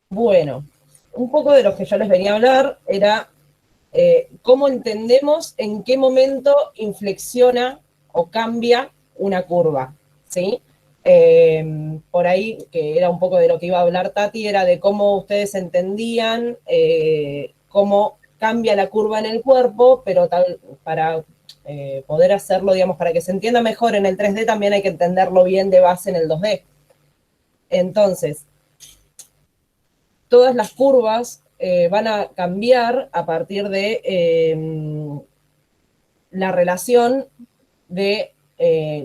Bueno, un poco de lo que yo les venía a hablar era cómo entendemos en qué momento inflexiona o cambia una curva, ¿sí? Por ahí, que era un poco de lo que iba a hablar Tati, era de cómo ustedes entendían cómo cambia la curva en el cuerpo, pero para poder hacerlo, digamos, para que se entienda mejor en el 3D también hay que entenderlo bien de base en el 2D. Entonces, todas las curvas van a cambiar a partir de la relación de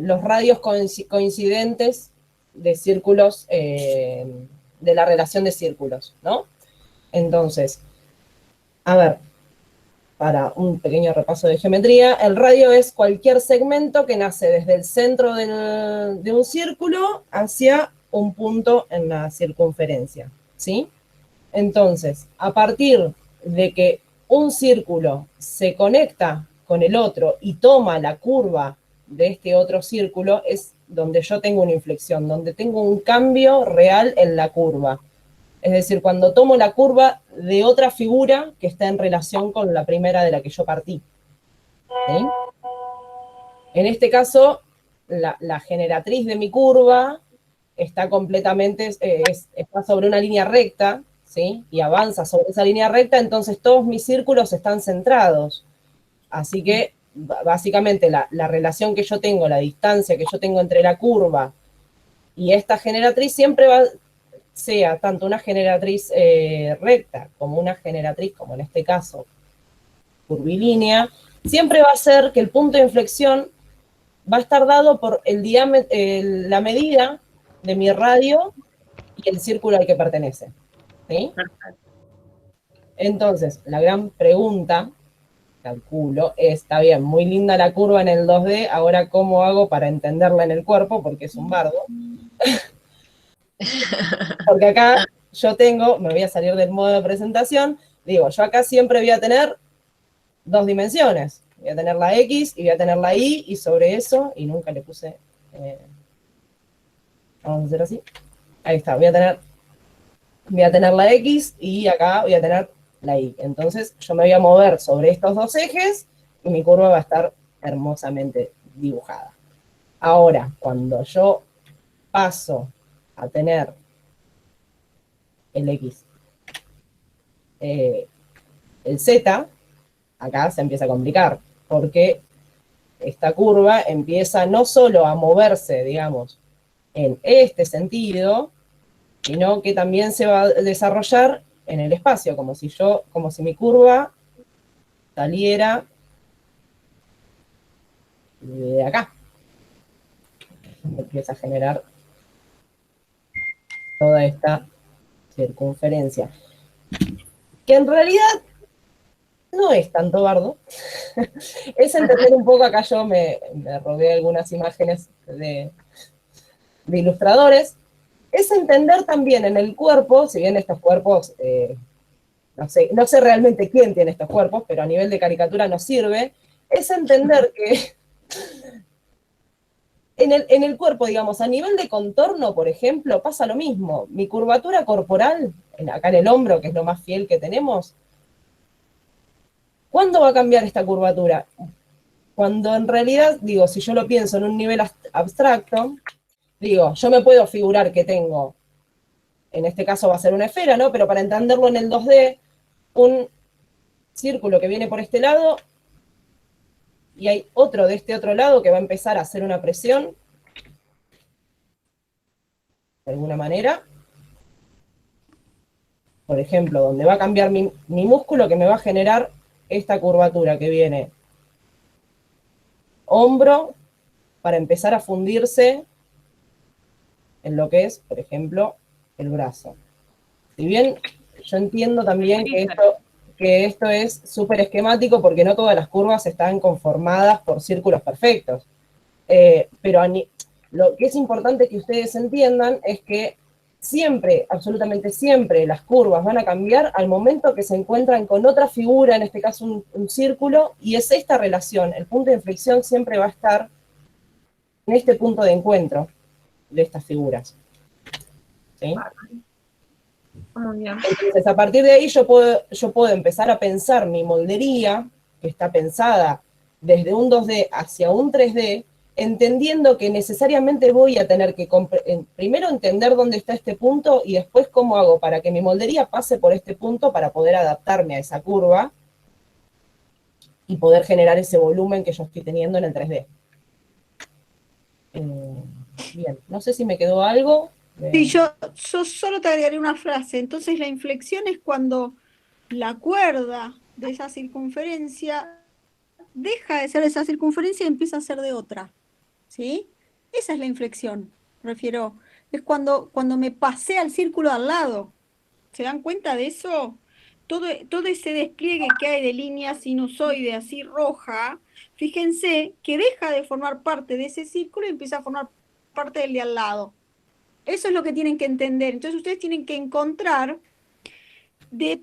los radios coincidentes de círculos, de la relación de círculos, ¿no? Entonces, a ver, para un pequeño repaso de geometría, el radio es cualquier segmento que nace desde el centro de un círculo hacia un punto en la circunferencia, ¿sí? Entonces, a partir de que un círculo se conecta con el otro y toma la curva de este otro círculo, es donde yo tengo una inflexión, donde tengo un cambio real en la curva. Es decir, cuando tomo la curva de otra figura que está en relación con la primera de la que yo partí. ¿Sí? En este caso, la generatriz de mi curva está completamente, está sobre una línea recta, ¿sí? Y avanza sobre esa línea recta, entonces todos mis círculos están centrados. Así que, básicamente, la relación que yo tengo, la distancia que yo tengo entre la curva y esta generatriz siempre va, sea tanto una generatriz recta como una generatriz, como en este caso, curvilínea, siempre va a ser que el punto de inflexión va a estar dado por el diámetro, la medida de mi radio y el círculo al que pertenece. ¿Sí? Entonces, la gran pregunta, calculo, está bien, muy linda la curva en el 2D, ahora ¿cómo hago para entenderla en el cuerpo? Porque es un bardo. Porque acá yo tengo, me voy a salir del modo de presentación, digo, yo acá siempre voy a tener dos dimensiones. Voy a tener la X y voy a tener la Y, y sobre eso, y nunca le puse, vamos a hacer así, ahí está, voy a tener la X y acá voy a tener la Y. Entonces yo me voy a mover sobre estos dos ejes y mi curva va a estar hermosamente dibujada. Ahora, cuando yo paso a tener el X, el Z, acá se empieza a complicar, porque esta curva empieza no solo a moverse, digamos, en este sentido, sino que también se va a desarrollar en el espacio, como si mi curva saliera de acá. Empieza a generar toda esta circunferencia. Que en realidad no es tanto bardo. Es entender un poco, acá yo me robé algunas imágenes de ilustradores, es entender también en el cuerpo, si bien estos cuerpos, no sé realmente quién tiene estos cuerpos, pero a nivel de caricatura nos sirve, es entender que en el cuerpo, digamos, a nivel de contorno, por ejemplo, pasa lo mismo. Mi curvatura corporal, acá en el hombro, que es lo más fiel que tenemos, ¿cuándo va a cambiar esta curvatura? Cuando en realidad, digo, si yo lo pienso en un nivel abstracto, digo, yo me puedo figurar que tengo, en este caso va a ser una esfera, ¿no? Pero para entenderlo en el 2D, un círculo que viene por este lado, y hay otro de este otro lado que va a empezar a hacer una presión, de alguna manera, por ejemplo, donde va a cambiar mi músculo, que me va a generar esta curvatura que viene hombro, para empezar a fundirse en lo que es, por ejemplo, el brazo. Si bien yo entiendo también que esto es súper esquemático, porque no todas las curvas están conformadas por círculos perfectos. Pero lo que es importante que ustedes entiendan es que siempre, absolutamente siempre, las curvas van a cambiar al momento que se encuentran con otra figura, en este caso un círculo, y es esta relación, el punto de inflexión siempre va a estar en este punto de encuentro de estas figuras. ¿Sí? Muy bien. Entonces, a partir de ahí yo puedo empezar a pensar mi moldería, que está pensada desde un 2D hacia un 3D, entendiendo que necesariamente voy a tener que primero entender dónde está este punto y después cómo hago para que mi moldería pase por este punto para poder adaptarme a esa curva y poder generar ese volumen que yo estoy teniendo en el 3D. Bien, no sé si me quedó algo. Sí, yo solo te agregaré una frase. Entonces la inflexión es cuando la cuerda de esa circunferencia deja de ser de esa circunferencia y empieza a ser de otra. ¿Sí? Esa es la inflexión, refiero. Es cuando me pasé al círculo al lado. ¿Se dan cuenta de eso? Todo ese despliegue que hay de línea sinusoide así roja, fíjense que deja de formar parte de ese círculo y empieza a formar parte del de al lado. Eso es lo que tienen que entender. Entonces ustedes tienen que encontrar de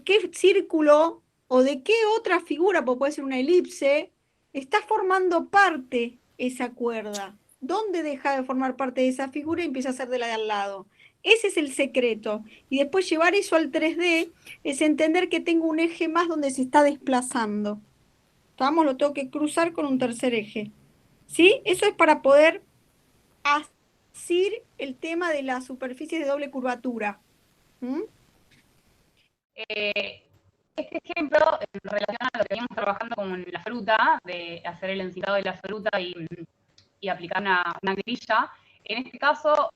qué círculo o de qué otra figura, porque puede ser una elipse, está formando parte esa cuerda. ¿Dónde deja de formar parte de esa figura y empieza a ser de la de al lado? Ese es el secreto. Y después llevar eso al 3D es entender que tengo un eje más donde se está desplazando. Vamos, lo tengo que cruzar con un tercer eje. ¿Sí? Eso es para poder asir el tema de las superficies de doble curvatura. ¿Mm? Este ejemplo, en relación a lo que venimos trabajando con la fruta, de hacer el encintado de la fruta y aplicar una grilla, en este caso,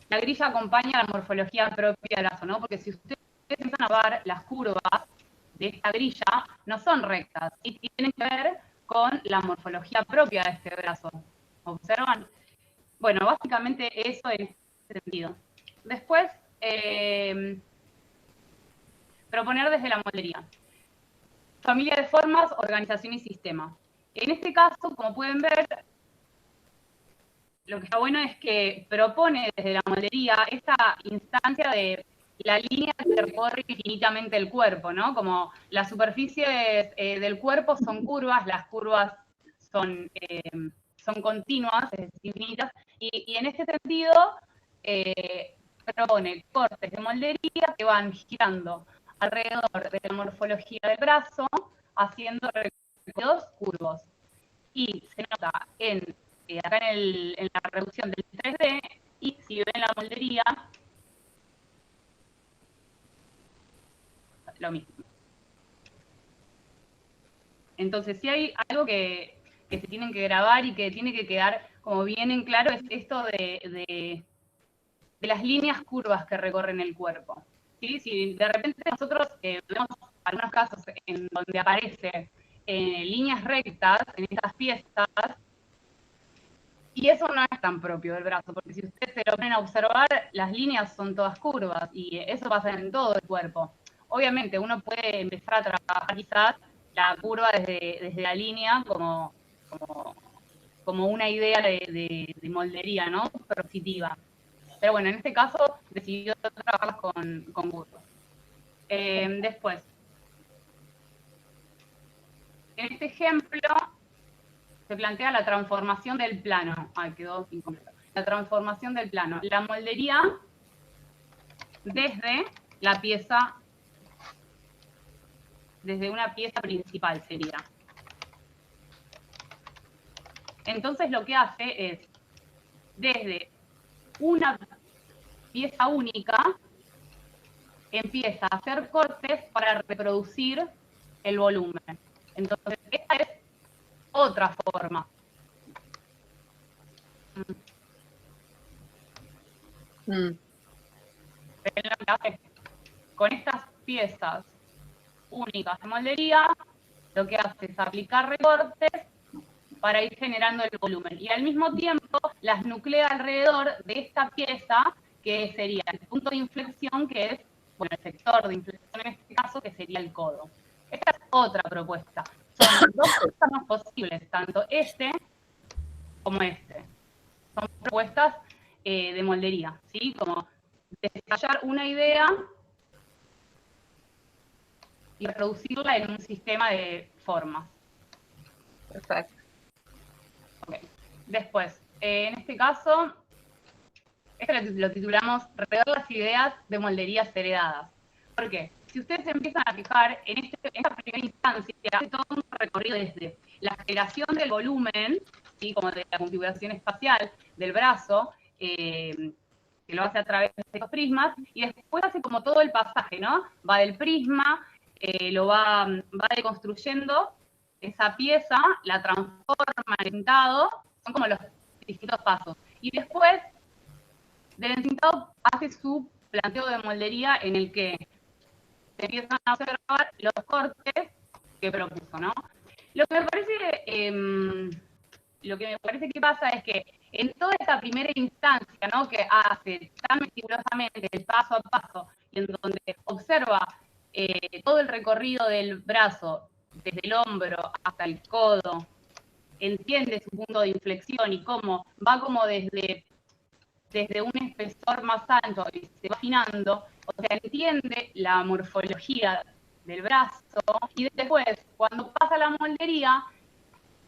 la grilla acompaña la morfología propia del brazo, ¿no? Porque si ustedes empiezan a ver las curvas de esta grilla, no son rectas, y tienen que ver con la morfología propia de este brazo. ¿Observan? Bueno, básicamente eso en este sentido. Después, proponer desde la moldería. Familia de formas, organización y sistema. En este caso, como pueden ver, lo que está bueno es que propone desde la moldería esta instancia de la línea que recorre infinitamente el cuerpo, ¿no? Como las superficies del cuerpo son curvas, las curvas son continuas, es decir, infinitas, y en este sentido propone cortes de moldería que van girando alrededor de la morfología del brazo, haciendo recorridos curvos. Y se nota acá en la reducción del 3D, y si ven la moldería, lo mismo. Entonces, si hay algo que se tienen que grabar y que tiene que quedar como bien en claro, es esto de las líneas curvas que recorren el cuerpo. ¿Sí? Si de repente nosotros vemos algunos casos en donde aparece líneas rectas en estas piezas, y eso no es tan propio del brazo, porque si ustedes se lo ponen a observar, las líneas son todas curvas, y eso pasa en todo el cuerpo. Obviamente, uno puede empezar a trabajar quizás la curva desde la línea como una idea de moldería, ¿no? Positiva. Pero bueno, en este caso decidió trabajar con curvas. Después, en este ejemplo, se plantea la transformación del plano. Ay, quedó incompleto. La transformación del plano. La moldería desde la pieza, desde una pieza principal sería. Entonces lo que hace es, desde una pieza única, empieza a hacer cortes para reproducir el volumen. Entonces, esta es otra forma. ¿Ven lo que hace? Con estas piezas únicas de moldería, lo que hace es aplicar recortes para ir generando el volumen. Y al mismo tiempo las nuclea alrededor de esta pieza, que sería el punto de inflexión, que es, bueno, el sector de inflexión en este caso, que sería el codo. Esta es otra propuesta. Son dos caminos posibles, tanto este como este. Son propuestas de moldería, ¿sí? Como desarrollar una idea y reproducirla en un sistema de formas. Perfecto. Okay. Después, en este caso, Esto lo titulamos Rever las ideas de molderías heredadas. ¿Por qué? Si ustedes se empiezan a fijar, en esta primera instancia hace todo un recorrido desde la generación del volumen, ¿sí? Como de la configuración espacial del brazo, que lo hace a través de estos prismas, y después hace como todo el pasaje, ¿no? Va del prisma, lo va deconstruyendo esa pieza, la transforma en encintado, son como los distintos pasos. Y después del encintado hace su planteo de moldería en el que se empiezan a observar los cortes que propuso, ¿no? Lo que me parece que pasa es que en toda esta primera instancia, ¿no? Que hace tan meticulosamente el paso a paso y en donde observa todo el recorrido del brazo, desde el hombro hasta el codo, entiende su punto de inflexión y cómo va como desde un espesor más ancho y se va afinando, o sea, entiende la morfología del brazo y después, cuando pasa la moldería,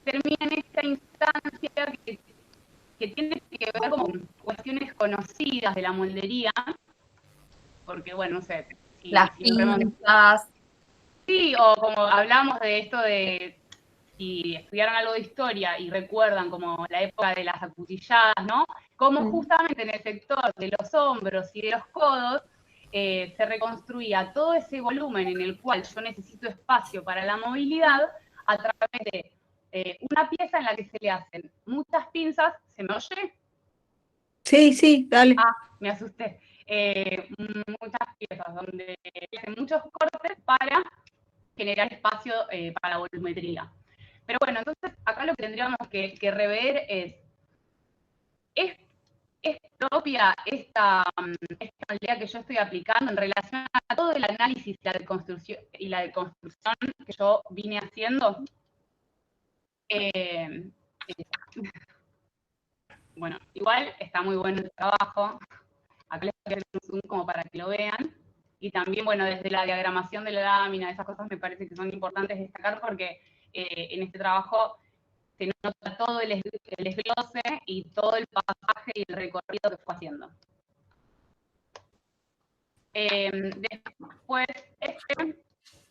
termina en esta instancia que tiene que ver con cuestiones conocidas de la moldería, porque, bueno, no sé, Las si pinzas. sí, o como hablamos de esto de si estudiaron algo de historia y recuerdan como la época de las acuchilladas, ¿no? Como justamente en el sector de los hombros y de los codos se reconstruía todo ese volumen en el cual yo necesito espacio para la movilidad a través de una pieza en la que se le hacen muchas pinzas. ¿Se me oye? Sí, dale. Ah, me asusté. Muchas piezas donde se hacen muchos cortes para generar espacio para la volumetría. Pero bueno, entonces acá lo que tendríamos que rever ¿es propia esta idea que yo estoy aplicando en relación a todo el análisis y la deconstrucción que yo vine haciendo? Bueno, igual está muy bueno el trabajo. Acá les voy a hacer un zoom como para que lo vean. Y también, bueno, desde la diagramación de la lámina, esas cosas me parece que son importantes destacar porque en este trabajo se nota todo el desglose y todo el pasaje y el recorrido que fue haciendo. Después,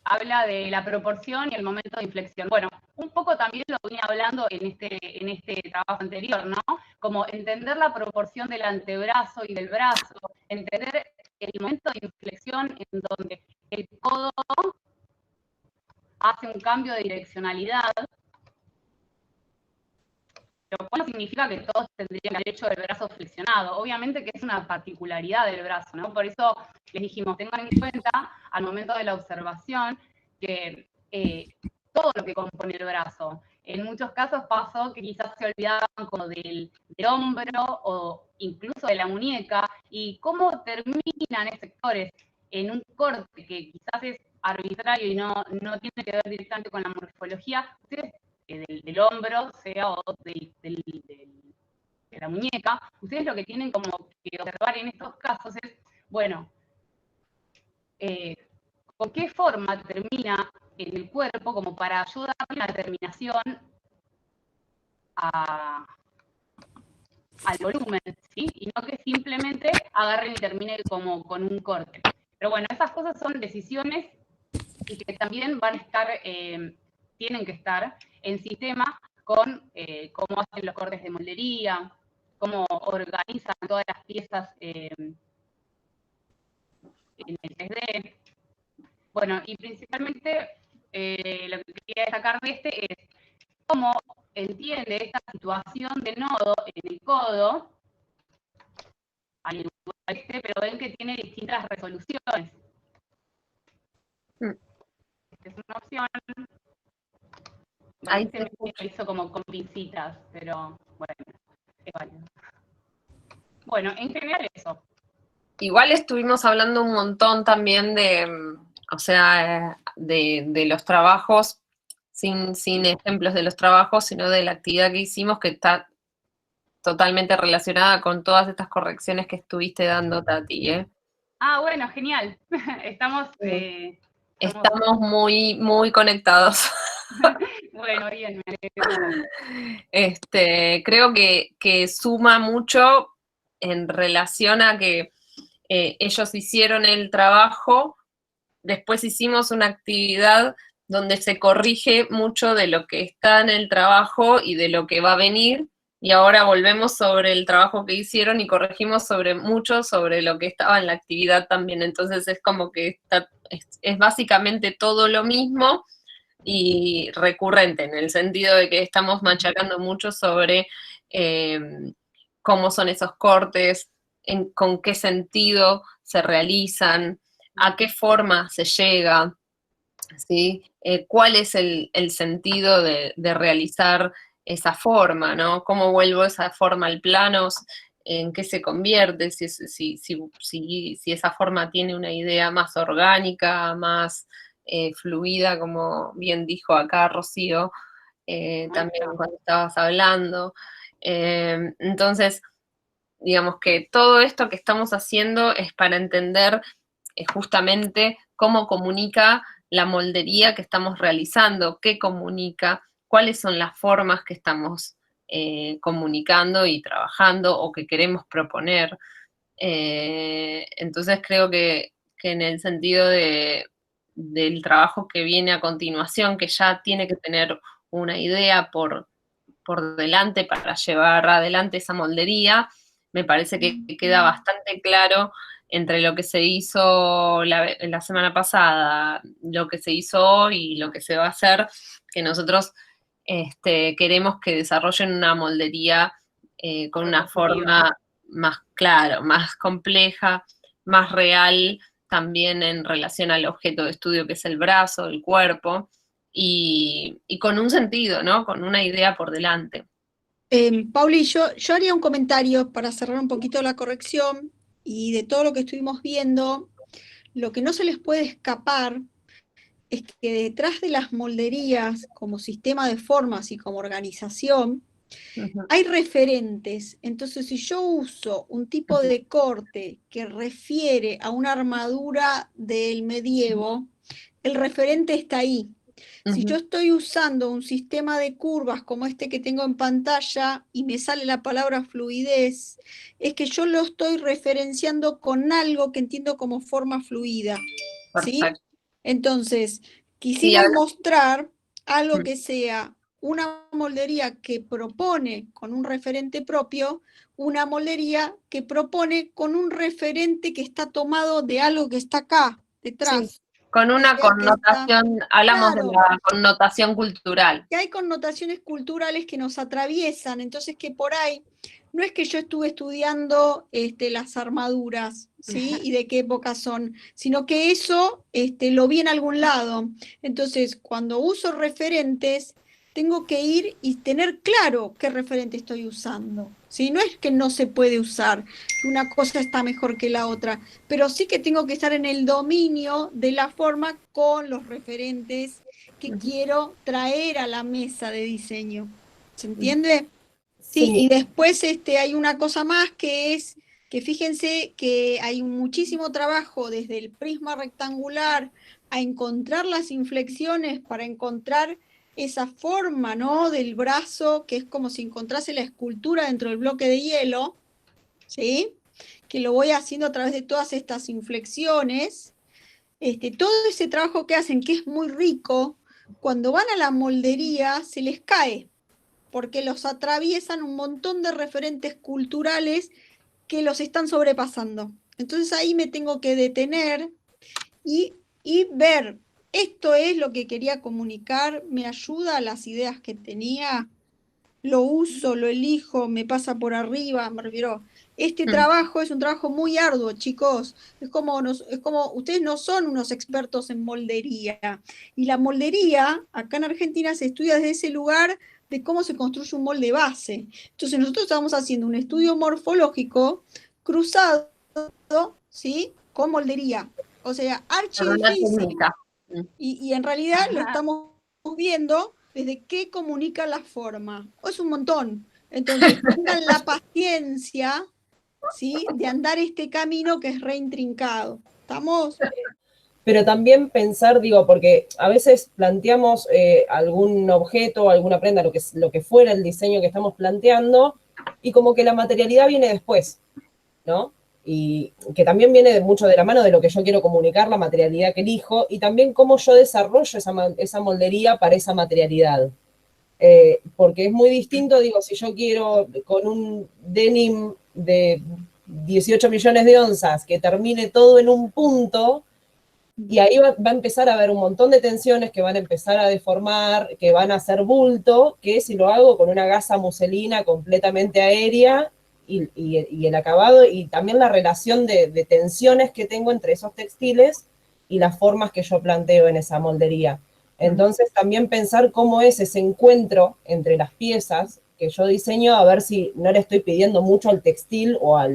habla de la proporción y el momento de inflexión. Bueno, un poco también lo venía hablando en este trabajo anterior, ¿no? Como entender la proporción del antebrazo y del brazo, entender el momento de inflexión en donde el codo hace un cambio de direccionalidad, lo cual no significa que todos tendrían el derecho del brazo flexionado. Obviamente que es una particularidad del brazo, ¿no? Por eso les dijimos, tengan en cuenta al momento de la observación que todo lo que compone el brazo. En muchos casos pasó que quizás se olvidaban como del hombro o incluso de la muñeca, y cómo terminan esos sectores en un corte que quizás es arbitrario y no tiene que ver directamente con la morfología. Ustedes del hombro, sea o de la muñeca, ustedes lo que tienen como que observar en estos casos es, bueno, ¿con qué forma termina en el cuerpo como para ayudar la terminación al volumen, ¿sí? Y no que simplemente agarren y termine como con un corte. Pero bueno, esas cosas son decisiones y que también van a estar, tienen que estar en sistema con cómo hacen los cortes de moldería, cómo organizan todas las piezas en el 3D. Bueno, y principalmente lo que quería destacar de este es cómo entiende esta situación de nodo en el codo, al igual que este, pero ven que tiene distintas resoluciones. Esta es una opción. Bueno, Ahí se me hizo como con pincitas, pero bueno, es válido. Bueno, en general eso. igual estuvimos hablando un montón también o sea, de los trabajos, sin ejemplos de los trabajos, sino de la actividad que hicimos, que está totalmente relacionada con todas estas correcciones que estuviste dando, Tati, ¿eh? Ah, bueno, genial. Estamos... Estamos muy, muy conectados. Bueno, bien, me alegro. Creo que suma mucho en relación a que ellos hicieron el trabajo, después hicimos una actividad donde se corrige mucho de lo que está en el trabajo y de lo que va a venir, y ahora volvemos sobre el trabajo que hicieron y corregimos mucho sobre lo que estaba en la actividad también. Entonces es como que es básicamente todo lo mismo y recurrente, en el sentido de que estamos machacando mucho sobre cómo son esos cortes, con qué sentido se realizan, a qué forma se llega, ¿sí? ¿Cuál es el sentido de realizar esa forma, ¿no? ¿Cómo vuelvo esa forma al plano? ¿En qué se convierte? Si esa forma tiene una idea más orgánica, más fluida, como bien dijo acá Rocío, también cuando estabas hablando. Entonces, digamos que todo esto que estamos haciendo es para entender justamente cómo comunica la moldería que estamos realizando, qué comunica, cuáles son las formas que estamos comunicando y trabajando o que queremos proponer. Entonces creo que en el sentido del trabajo que viene a continuación, que ya tiene que tener una idea por delante para llevar adelante esa moldería, me parece que queda bastante claro entre lo que se hizo la semana pasada, lo que se hizo hoy y lo que se va a hacer, que nosotros queremos que desarrollen una moldería con una forma más clara, más compleja, más real, también en relación al objeto de estudio que es el brazo, el cuerpo, y con un sentido, ¿no? Con una idea por delante. Pauli, yo haría un comentario para cerrar un poquito la corrección y de todo lo que estuvimos viendo, lo que no se les puede escapar es que detrás de las molderías como sistema de formas y como organización, hay referentes. Entonces, si yo uso un tipo de corte que refiere a una armadura del medievo, el referente está ahí. Si yo estoy usando un sistema de curvas como este que tengo en pantalla y me sale la palabra fluidez, es que yo lo estoy referenciando con algo que entiendo como forma fluida. ¿Sí? Entonces, quisimos mostrar algo que sea una moldería que propone con un referente propio, una moldería que propone con un referente que está tomado de algo que está acá, detrás. Sí, con una connotación, hablamos de la connotación cultural. Que hay connotaciones culturales que nos atraviesan, entonces que por ahí, no es que yo estuve estudiando las armaduras, ¿sí? Y de qué época son, sino que eso lo vi en algún lado. Entonces, cuando uso referentes, tengo que ir y tener claro qué referente estoy usando. ¿Sí? No es que no se puede usar, que una cosa está mejor que la otra, pero sí que tengo que estar en el dominio de la forma con los referentes que quiero traer a la mesa de diseño. ¿Se entiende? Sí, y después hay una cosa más que es que fíjense que hay muchísimo trabajo desde el prisma rectangular a encontrar las inflexiones para encontrar esa forma, ¿no? Del brazo, que es como si encontrase la escultura dentro del bloque de hielo, ¿sí? Que lo voy haciendo a través de todas estas inflexiones. Todo ese trabajo que hacen, que es muy rico, cuando van a la moldería se les cae, porque los atraviesan un montón de referentes culturales que los están sobrepasando. Entonces ahí me tengo que detener y ver, esto es lo que quería comunicar, me ayuda a las ideas que tenía, lo uso, lo elijo, me pasa por arriba, me refiero. Trabajo es un trabajo muy arduo, chicos. Es como ustedes no son unos expertos en moldería. Y la moldería, acá en Argentina, se estudia desde ese lugar de cómo se construye un molde base. Entonces nosotros estamos haciendo un estudio morfológico cruzado, ¿sí? Con moldería. O sea, archidifícil. Y en realidad lo estamos viendo desde qué comunica la forma. Es un montón. Entonces, tengan la paciencia, ¿sí? De andar este camino que es reintrincado. ¿Estamos? Pero también pensar, digo, porque a veces planteamos algún objeto, alguna prenda, lo que fuera el diseño que estamos planteando, y como que la materialidad viene después. ¿no? Y que también viene mucho de la mano de lo que yo quiero comunicar, la materialidad que elijo, y también cómo yo desarrollo esa moldería para esa materialidad. Porque es muy distinto, digo, si yo quiero con un denim de 18 millones de onzas que termine todo en un punto, y ahí va a empezar a haber un montón de tensiones que van a empezar a deformar, que van a hacer bulto, que si lo hago con una gasa muselina completamente aérea, y el acabado, y también la relación de tensiones que tengo entre esos textiles y las formas que yo planteo en esa moldería. Entonces también pensar cómo es ese encuentro entre las piezas que yo diseño, a ver si no le estoy pidiendo mucho al textil o a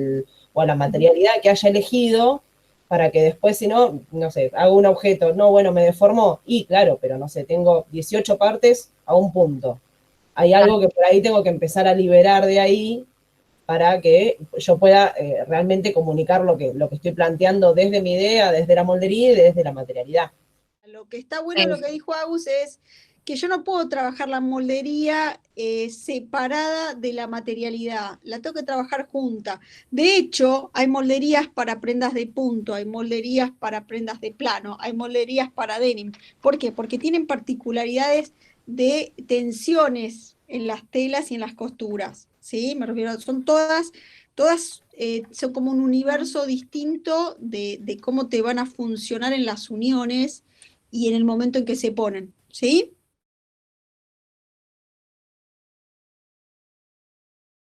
la materialidad que haya elegido, para que después, si no, no sé, hago un objeto, no, bueno, me deformó, y claro, pero no sé, tengo 18 partes a un punto. Hay algo que por ahí tengo que empezar a liberar de ahí para que yo pueda realmente comunicar lo que estoy planteando desde mi idea, desde la moldería y desde la materialidad. Lo que está bueno de lo que dijo Agus es que yo no puedo trabajar la moldería separada de la materialidad, la tengo que trabajar junta. De hecho, hay molderías para prendas de punto, hay molderías para prendas de plano, hay molderías para denim. ¿Por qué? Porque tienen particularidades de tensiones en las telas y en las costuras, ¿sí? Me refiero, son todas son como un universo distinto de cómo te van a funcionar en las uniones y en el momento en que se ponen, ¿sí?